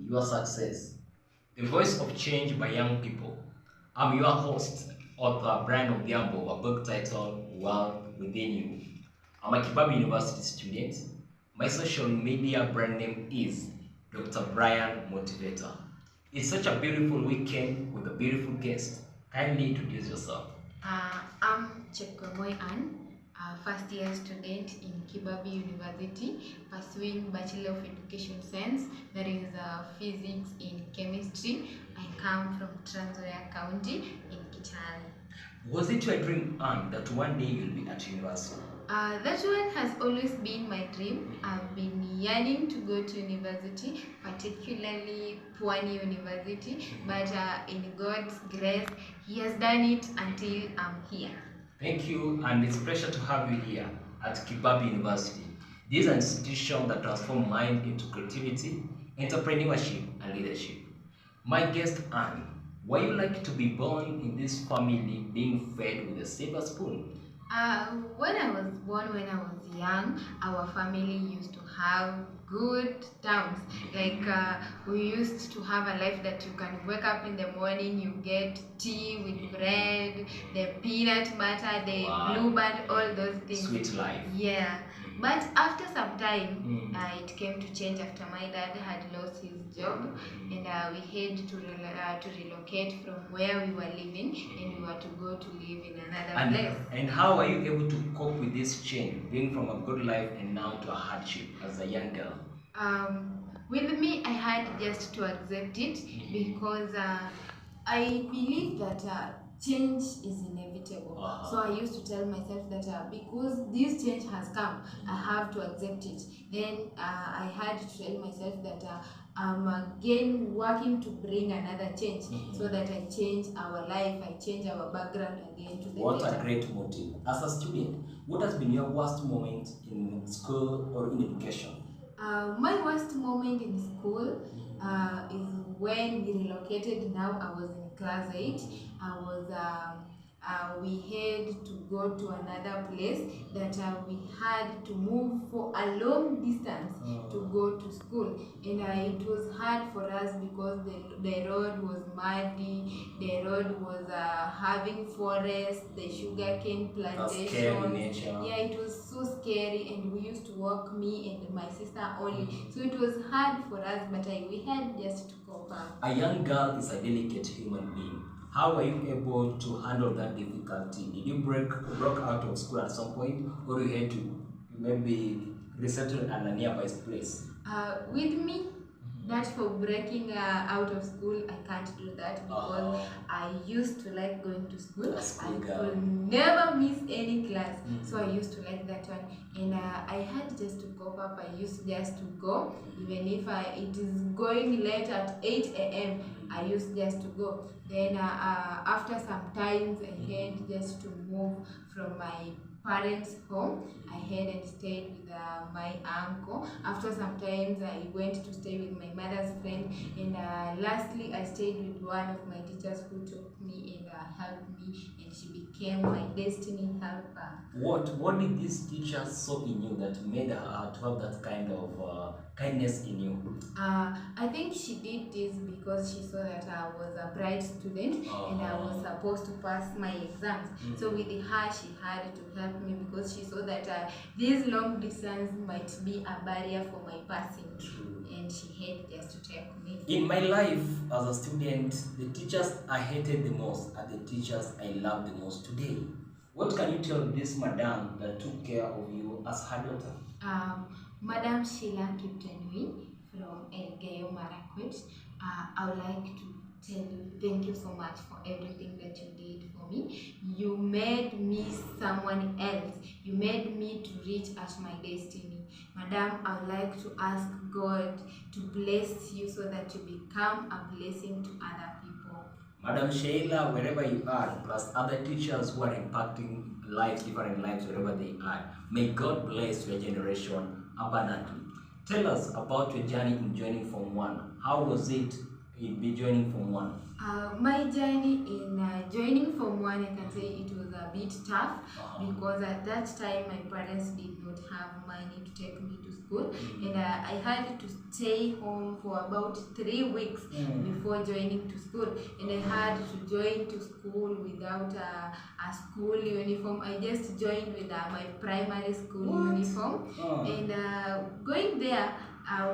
Your success. The voice of change by young people. I'm your host, author Brian Odhiambo, a book titled World Within You. I'm a Kibabi University student. My social media brand name is Dr. Brian Motivator. It's such a beautiful weekend with a beautiful guest. Kindly introduce yourself. I'm Chepkomoy Ann, a first year student in Kibabi University, pursuing Bachelor of Education Science, that is physics in chemistry. I come from Trans Nzoia County in Kitale. Was it your dream, Anne, that one day you'll be at university? That one has always been my dream. I've been yearning to go to university, particularly Pwani University, but in God's grace, He has done it until I'm here. Thank you, and it's a pleasure to have you here at Kibabi University. This is an institution that transforms mind into creativity, entrepreneurship, and leadership. My guest, Anne, why you like to be born in this family being fed with a silver spoon? When I was born, when I was young, our family used to have good times. Like we used to have a life that you can wake up in the morning, you get tea with bread, the peanut butter, the Wow. blueband, all those things. Sweet life. Yeah. But after some time, Mm. it came to change after my dad had lost his job, and we had to relocate from where we were living, and we were to go to live in another place. And how are you able to cope with this change, being from a good life and now to a hardship as a young girl? With me, I had just to accept it because I believe that change is inevitable. So I used to tell myself that because this change has come, I have to accept it. Then I had to tell myself that I'm again working to bring another change, so that I change our life, I change our background again to the What better. a great motive. As a student, what has been your worst moment in school or in education? My worst moment in school is when we relocated. Now I was in class 8. I was we had to go to another place that we had to move for a long distance to go to school, and it was hard for us because the road was muddy, the road was having forest, the sugarcane plantation. Yeah, it was so scary, and we used to walk, me and my sister only. So it was hard for us, but we had just to cope up. A young girl is a delicate human being. How were you able to handle that difficulty? Did you broke out of school at some point, or you had to maybe resettle at a nearby place? With me, that for breaking out of school, I can't do that because I used to like going to school. I could never miss any class, so I used to like that one. And I had just to cope up. I used just to go, even if it is going late at 8 a.m. I used just to go. Then after some times, I had just to move from my parents' home. I had and stayed with my uncle. After some times, I went to stay with my mother's friend, and lastly, I stayed with one of my teachers who took me and helped me, and she became my destiny helper. What did this teacher saw in you that made her to have that kind of kindness in you? I think she did this because she saw that I was a bright student and I was supposed to pass my exams. So with her, she had to help me because she saw that this long distance might be a barrier for my passing. True. And she had just to take me. In my life as a student, the teachers I hated the most are the teachers I love the most today. What can you tell this madam that took care of you as her daughter? Madam Sheila Kiptenui from Elgeyo Marakwet, I would like to tell you thank you so much for everything that you did for me. You made me someone else. You made me to reach at my destiny. Madam, I would like to ask God to bless you so that you become a blessing to other people. Madam Sheila, wherever you are, plus other teachers who are impacting lives, different lives, wherever they are, may God bless your generation abundantly. Tell us about your journey in joining Form 1. How was it you'd be joining Form 1? My journey in joining Form 1, I can say it was a bit tough because at that time my parents did not have money to take me to school, and I had to stay home for about 3 weeks before joining to school, and I had to join to school without a school uniform. I just joined with my primary school uniform, and going there,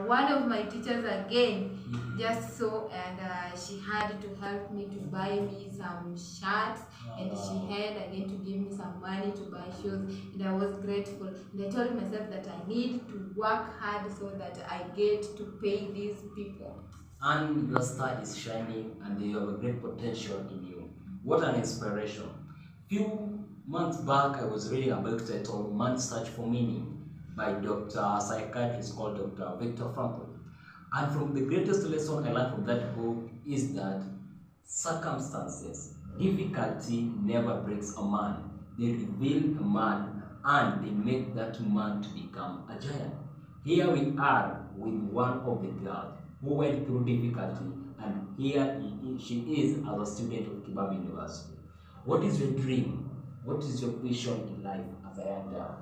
one of my teachers again just saw, and she had to help me to buy me some shirts, and she had again to give me some money to buy shoes, and I was grateful, and I told myself that I need to work hard so that I get to pay these people. And your star is shining, and you have a great potential in you. What an inspiration. Few months back, I was reading a book titled Man's Search for Meaning by a psychiatrist called Dr. Viktor Frankl. And from the greatest lesson I learned from that book is that circumstances, difficulty never breaks a man. They reveal a man and they make that man to become a giant. Here we are with one of the girls who went through difficulty, and here she is as a student of Kibabi University. What is your dream? What is your vision in life as a young girl?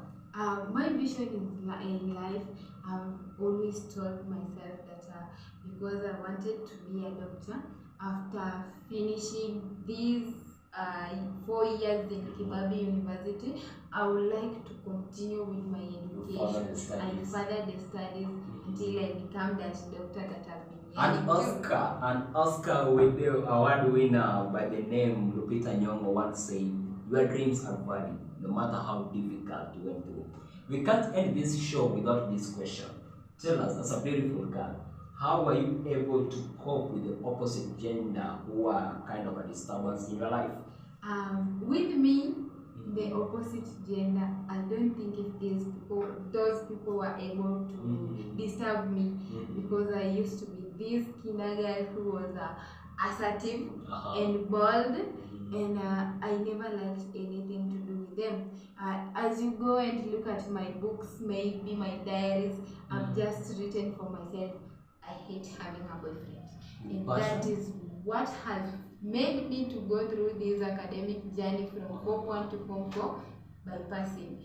My vision in life, I've always told myself that because I wanted to be a doctor, after finishing these 4 years in Kibabi University, I would like to continue with my education. I further the studies until I become that doctor that I've been An Oscar with the award winner by the name Lupita Nyong'o once said, "Your dreams are valid, no matter how difficult you went through." We can't end this show without this question. Tell us, as a beautiful girl, how were you able to cope with the opposite gender who are kind of a disturbance in your life? With me, the opposite gender, I don't think if those people were able to disturb me, because I used to be this skinny girl who was assertive and bold, and I never liked anything to do with them. As you go and look at my books, maybe my diaries, I've just written for myself, I hate having a boyfriend. And that is what has made me to go through this academic journey from Form 1 to Form 4 by passing.